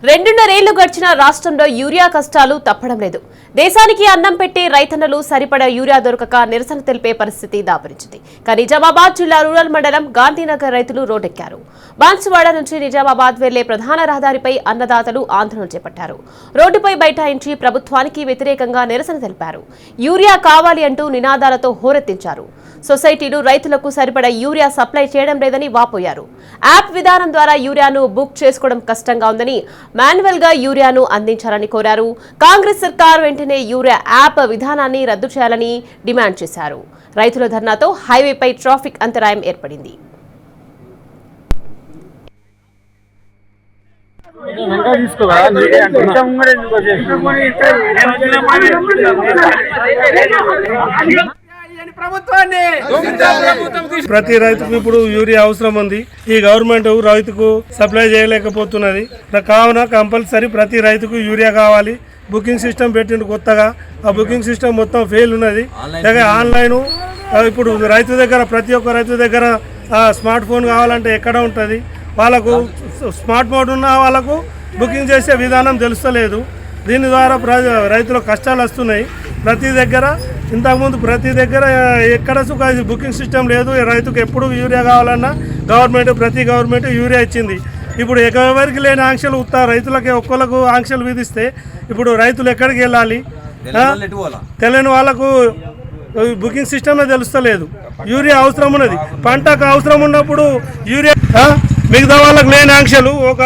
రెండున్నరేళ్లు గడిచిన రాష్ట్రంలో యూరియా కష్టాలు తప్పడం లేదు. దేశానికి అన్నం పెట్టే రైతన్నలు సరిపడా యూరియా దొరకక నిరసన తెలిపే పరిస్థితి దాపురించింది. నిజామాబాద్ జిల్లా రూరల్ మండలం గాంధీనగర్ రైతులు రోడ్డెక్కారు. బాన్సువాడ నుంచి నిజామాబాద్ వెళ్లే ప్రధాన రహదారిపై అన్నదాతలు ఆందోళన చేపట్టారు. రోడ్డుపై బైఠాయించి ప్రభుత్వానికి వ్యతిరేకంగా నిరసన తెలిపారు. యూరియా కావాలి అంటూ నినాదాలతో హోరెత్తించారు. సొసైటీలు రైతులకు సరిపడా యూరియా సప్లై చేయడం లేదని వాపోయారు. యాప్ విధానం ద్వారా యూరియాను బుక్ చేసుకోవడం కష్టంగా ఉందని, మాన్యువల్ గా యూరియాను అందించాలని కోరారు. కాంగ్రెస్ సర్కార్ వెంటనే యూరియా యాప్ విధానాన్ని రద్దు చేయాలని డిమాండ్ చేశారు. రైతుల ధర్నాతో హైవేపై ట్రాఫిక్ అంతరాయం ఏర్పడింది. ప్రతి రైతుకు ఇప్పుడు యూరియా అవసరం ఉంది. ఈ గవర్నమెంట్ రైతుకు సప్లై చేయలేకపోతున్నది. కావున కంపల్సరీ ప్రతి రైతుకు యూరియా కావాలి. బుకింగ్ సిస్టమ్ పెట్టిండు కొత్తగా. ఆ బుకింగ్ సిస్టమ్ మొత్తం ఫెయిల్ ఉన్నది. ఆన్లైన్ ఇప్పుడు రైతు దగ్గర ప్రతి ఒక్క రైతు దగ్గర స్మార్ట్ ఫోన్ కావాలంటే ఎక్కడ ఉంటుంది? వాళ్ళకు స్మార్ట్ ఫోన్ ఉన్న వాళ్ళకు బుకింగ్ చేసే విధానం తెలుస్తలేదు. దీని ద్వారా రైతులకు కష్టాలు వస్తున్నాయి. ప్రతి దగ్గర ఇంతకుముందు ప్రతి దగ్గర ఎక్కడ బుకింగ్ సిస్టమ్ లేదు. రైతుకు ఎప్పుడు యూరియా కావాలన్నా ప్రతి గవర్నమెంట్ యూరియా ఇచ్చింది. ఇప్పుడు ఎవరికి లేని ఆంక్షలు రైతులకి ఒక్కళ్ళకు ఆంక్షలు విధిస్తే ఇప్పుడు రైతులు ఎక్కడికి వెళ్ళాలి? తెలియని వాళ్ళకు బుకింగ్ సిస్టమే తెలుస్తలేదు. యూరియా అవసరం ఉన్నది. పంటకు అవసరం ఉన్నప్పుడు యూరియా మిగతా వాళ్ళకి లేని ఆంక్షలు, ఒక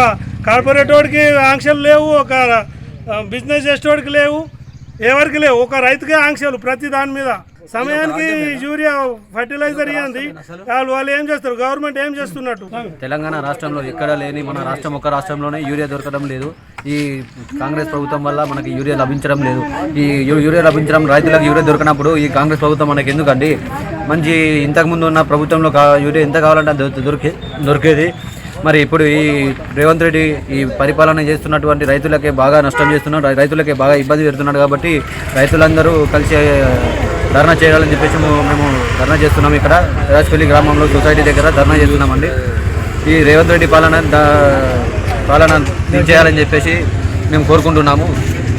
కార్పొరేట్ వాడికి ఆంక్షలు లేవు, ఒక బిజినెస్ చేసేవాడికి లేవు, ఎవరికి లేవు. ఒక రైతుకే ఆంక్షలు ప్రతి దాని మీద. సమయానికి యూరియా ఫర్టిలైజర్ ఇవ్వండి, వాళ్ళు ఏం చేస్తారు? గవర్నమెంట్ ఏం చేస్తున్నట్టు? తెలంగాణ రాష్ట్రంలో ఎక్కడ లేని మన రాష్ట్రం ఒక రాష్ట్రంలోనే యూరియా దొరకడం లేదు. ఈ కాంగ్రెస్ ప్రభుత్వం వల్ల మనకి యూరియా లభించడం లేదు. ఈ యూరియా లభించడం, రైతులకు యూరియా దొరికినప్పుడు ఈ కాంగ్రెస్ ప్రభుత్వం మనకి ఎందుకండి? మంచి ఇంతకుముందు ఉన్న ప్రభుత్వంలో యూరియా ఎంత కావాలంటే దొరికేది. మరి ఇప్పుడు ఈ రేవంత్ రెడ్డి ఈ పరిపాలన చేస్తున్నటువంటి రైతులకే బాగా నష్టం చేస్తున్నాడు, రైతులకే బాగా ఇబ్బంది పెడుతున్నాడు. కాబట్టి రైతులందరూ కలిసి ధర్నా చేయాలని చెప్పేసి మేము ధర్నా చేస్తున్నాం. ఇక్కడ రాజపల్లి గ్రామంలో సొసైటీ దగ్గర ధర్నా చేస్తున్నామండి. ఈ రేవంత్ రెడ్డి పాలన దించేయాలని చెప్పేసి మేము కోరుకుంటున్నాము.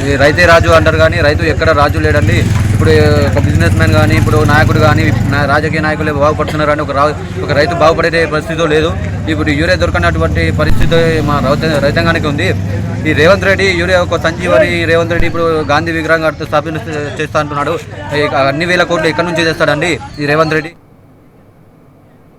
ఈ రైతే రాజు అంటారు కానీ రైతు ఎక్కడ రాజు లేడండి. ఇప్పుడు ఒక బిజినెస్ మ్యాన్ కానీ, ఇప్పుడు నాయకుడు కానీ, రాజకీయ నాయకులే బాగుపడుతున్నారు కానీ ఒక రైతు బాగుపడే పరిస్థితి లేదు. ఇప్పుడు యూరియా దొరకనటువంటి పరిస్థితి మా రైతాంగానికి ఉంది. ఈ రేవంత్ రెడ్డి యూరియా ఒక సంజీవని రేవంత్ రెడ్డి ఇప్పుడు గాంధీ విగ్రహం స్థాపన చేస్తా అంటున్నాడు. అన్ని వేల కోట్లు ఎక్కడి నుంచి చేస్తాడండి ఈ రేవంత్ రెడ్డి?